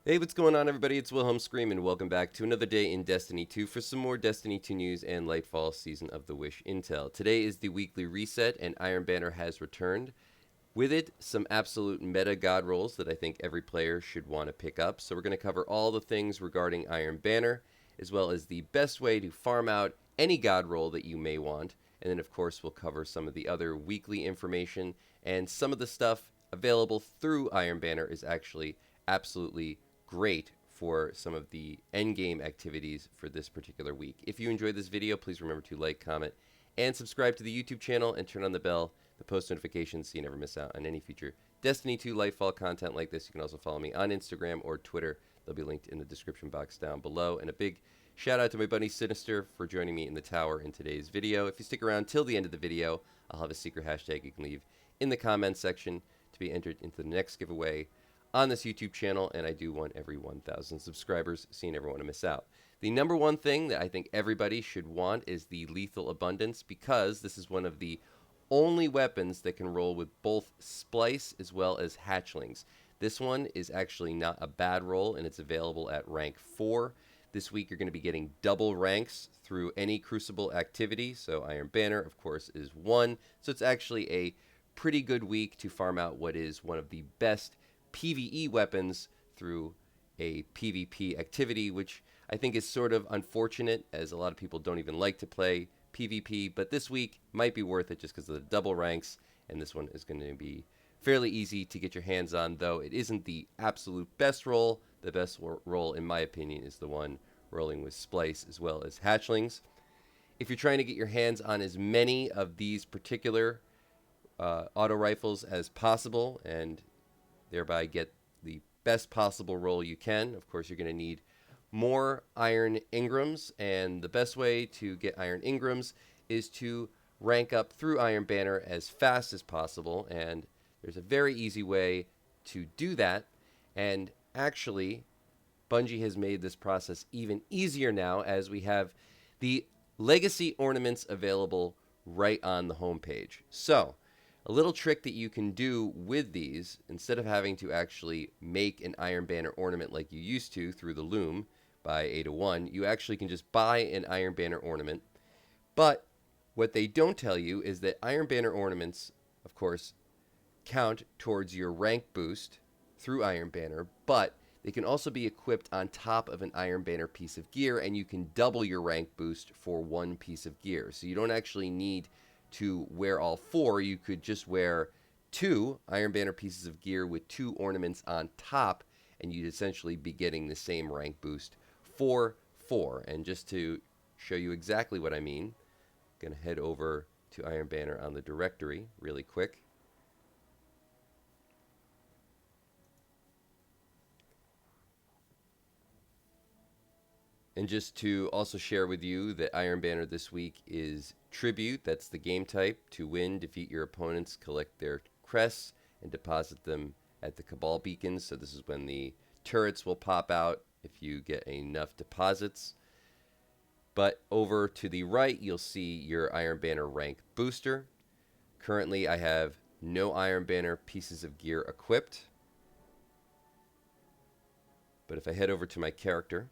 Hey, what's going on, everybody? It's Wilhelm Scream, and welcome back to another day in Destiny 2 for some more Destiny 2 news and Lightfall Season of the Wish intel. Today is the weekly reset, and Iron Banner has returned. With it, some absolute meta god rolls that I think every player should want to pick up. So we're going to cover all the things regarding Iron Banner, as well as the best way to farm out any god roll that you may want. And then, of course, we'll cover some of the other weekly information, and some of the stuff available through Iron Banner is actually absolutely great for some of the endgame activities for this particular week. If you enjoyed this video, please remember to like, comment, and subscribe to the YouTube channel and turn on the bell, the post notifications, so you never miss out on any future Destiny 2 Lightfall content like this. You can also follow me on Instagram or Twitter. They'll be linked in the description box down below. And a big shout out to my buddy Sinister for joining me in the tower in today's video. If you stick around till the end of the video, I'll have a secret hashtag you can leave in the comments section to be entered into the next giveaway on this YouTube channel, and I do want every 1,000 subscribers, so you never want to miss out. The number one thing that I think everybody should want is the Lethal Abundance, because this is one of the only weapons that can roll with both Splice as well as Hatchlings. This one is actually not a bad roll, and it's available at rank 4. This week you're going to be getting double ranks through any Crucible activity, so Iron Banner, of course, is 1. So it's actually a pretty good week to farm out what is one of the best PvE weapons through a PvP activity, which I think is sort of unfortunate, as a lot of people don't even like to play PvP, but this week might be worth it just because of the double ranks, and this one is going to be fairly easy to get your hands on, though it isn't the absolute best roll. The best roll, in my opinion, is the one rolling with Splice as well as Hatchlings. If you're trying to get your hands on as many of these particular auto rifles as possible, and thereby get the best possible roll you can, of course, you're going to need more Iron Ingrams, and the best way to get Iron Ingrams is to rank up through Iron Banner as fast as possible, and there's a very easy way to do that, and actually, Bungie has made this process even easier now, as we have the Legacy ornaments available right on the homepage. So, a little trick that you can do with these, instead of having to actually make an Iron Banner ornament like you used to through the loom by A1, you actually can just buy an Iron Banner ornament. But what they don't tell you is that Iron Banner ornaments, of course, count towards your rank boost through Iron Banner, but they can also be equipped on top of an Iron Banner piece of gear, and you can double your rank boost for one piece of gear. So you don't actually need to wear all 4. You could just wear 2 Iron Banner pieces of gear with 2 ornaments on top, and you'd essentially be getting the same rank boost for 4. And just to show you exactly what I mean, I'm going to head over to Iron Banner on the directory really quick. And just to also share with you that Iron Banner this week is Tribute. That's the game type. To win, defeat your opponents, collect their crests, and deposit them at the Cabal beacons. So this is when the turrets will pop out if you get enough deposits. But over to the right, you'll see your Iron Banner rank booster. Currently, I have no Iron Banner pieces of gear equipped. But if I head over to my character,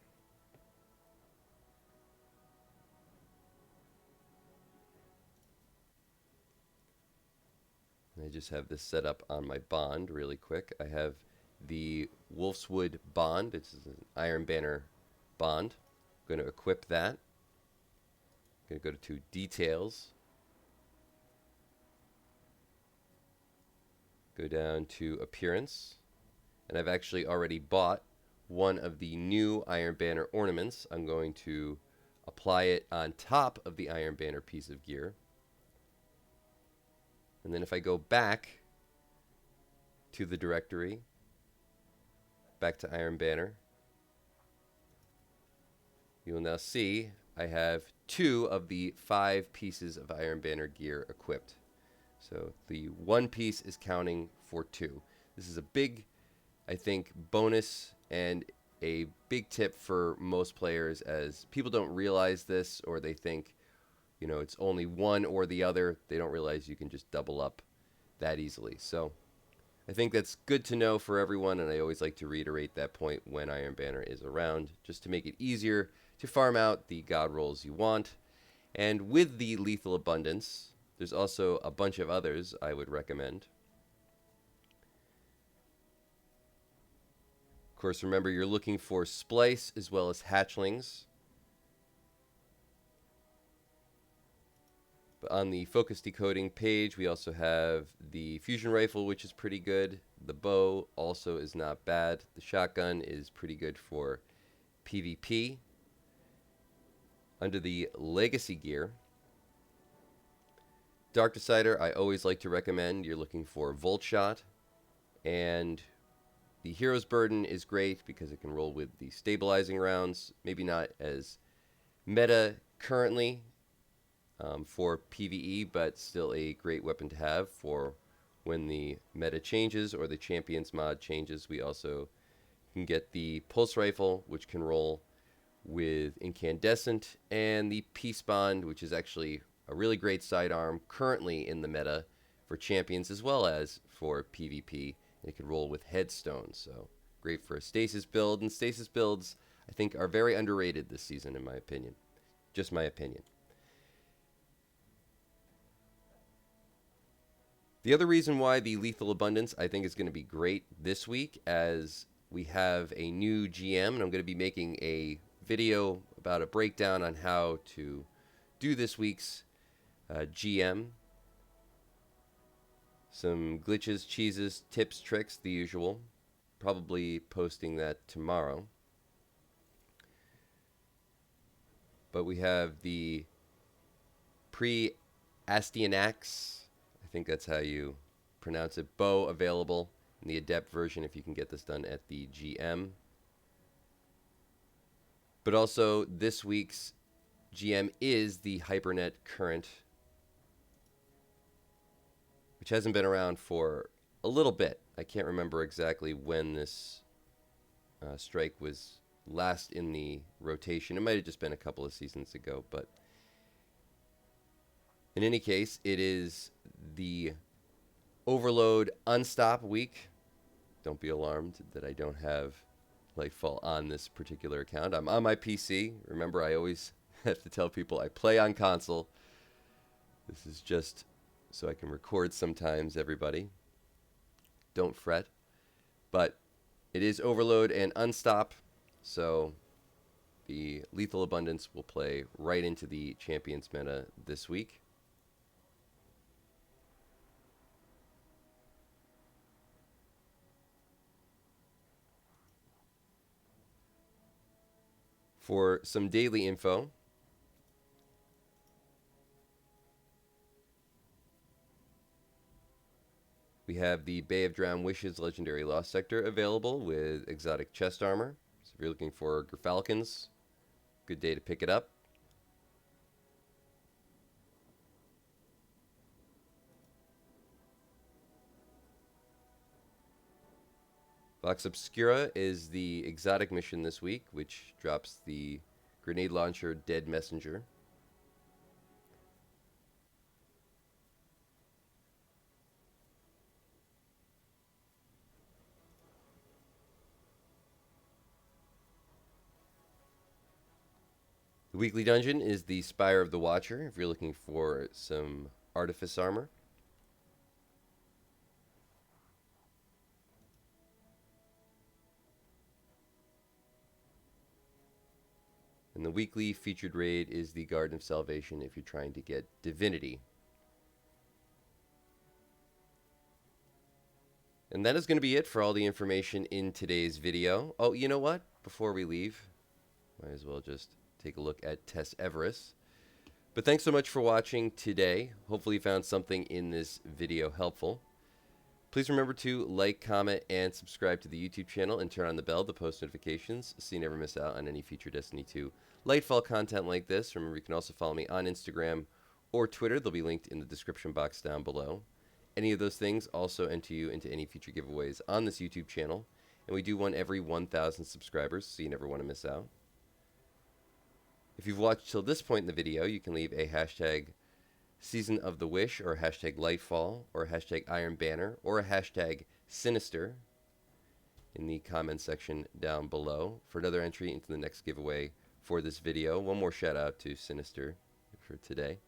I just have this set up on my bond really quick. I have the Wolfswood bond. It's an Iron Banner bond. I'm going to equip that. I'm going to go to details. Go down to appearance. And I've actually already bought one of the new Iron Banner ornaments. I'm going to apply it on top of the Iron Banner piece of gear. And then if I go back to the directory, back to Iron Banner, you will now see I have 2 of the 5 pieces of Iron Banner gear equipped. So the 1 piece is counting for 2. This is a big, I think, bonus and a big tip for most players, as people don't realize this, or they think, you know, it's only one or the other. They don't realize you can just double up that easily. So I think that's good to know for everyone, and I always like to reiterate that point when Iron Banner is around, just to make it easier to farm out the god rolls you want. And with the Lethal Abundance, there's also a bunch of others I would recommend. Of course, remember you're looking for Splice as well as Hatchlings. But on the focus decoding page, we also have the fusion rifle, which is pretty good. The bow also is not bad. The shotgun is pretty good for PvP. Under the legacy gear, Dark Decider, I always like to recommend. You're looking for Volt Shot, and the Hero's Burden is great because it can roll with the stabilizing rounds. Maybe not as meta currently for PvE, but still a great weapon to have for when the meta changes or the Champions mod changes. We also can get the Pulse Rifle, which can roll with Incandescent, and the Peace Bond, which is actually a really great sidearm currently in the meta for Champions as well as for PvP. And it can roll with Headstone, so great for a Stasis build. And Stasis builds, I think, are very underrated this season, in my opinion. Just my opinion. The other reason why the Lethal Abundance, I think, is going to be great this week, as we have a new GM, and I'm going to be making a video about a breakdown on how to do this week's GM. Some glitches, cheeses, tips, tricks, the usual. Probably posting that tomorrow. But we have the pre-Astyanax, I think that's how you pronounce it, bow available in the Adept version if you can get this done at the GM. But also, this week's GM is the Hypernet Current, which hasn't been around for a little bit. I can't remember exactly when this strike was last in the rotation. It might have just been a couple of seasons ago, but in any case, it is the Overload Unstop week. Don't be alarmed that I don't have Lightfall on this particular account. I'm on my PC. Remember, I always have to tell people I play on console. This is just so I can record sometimes, everybody. Don't fret. But it is Overload and Unstop, so the Lethal Abundance will play right into the Champions meta this week. For some daily info, we have the Bay of Drowned Wishes Legendary Lost Sector available with exotic chest armor. So if you're looking for Gerfalcons, good day to pick it up. Vox Obscura is the exotic mission this week, which drops the grenade launcher Dead Messenger. The weekly dungeon is the Spire of the Watcher, if you're looking for some artifice armor. And the weekly featured raid is the Garden of Salvation if you're trying to get Divinity. And that is going to be it for all the information in today's video. Oh, you know what? Before we leave, might as well just take a look at Tess Eververse. But thanks so much for watching today. Hopefully you found something in this video helpful. Please remember to like, comment, and subscribe to the YouTube channel and turn on the bell to post notifications so you never miss out on any future Destiny 2 Lightfall content like this. Remember, you can also follow me on Instagram or Twitter. They'll be linked in the description box down below. Any of those things also enter you into any future giveaways on this YouTube channel. And we do one every 1,000 subscribers, so you never want to miss out. If you've watched till this point in the video, you can leave a hashtag Season of the Wish, or a hashtag Lightfall, or a hashtag Iron Banner, or a hashtag Sinister in the comment section down below for another entry into the next giveaway for this video. One more shout out to Sinister for today.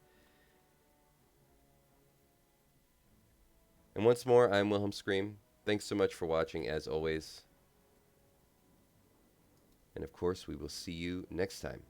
And once more, I'm Wilhelm Scream. Thanks so much for watching, as always. And of course, we will see you next time.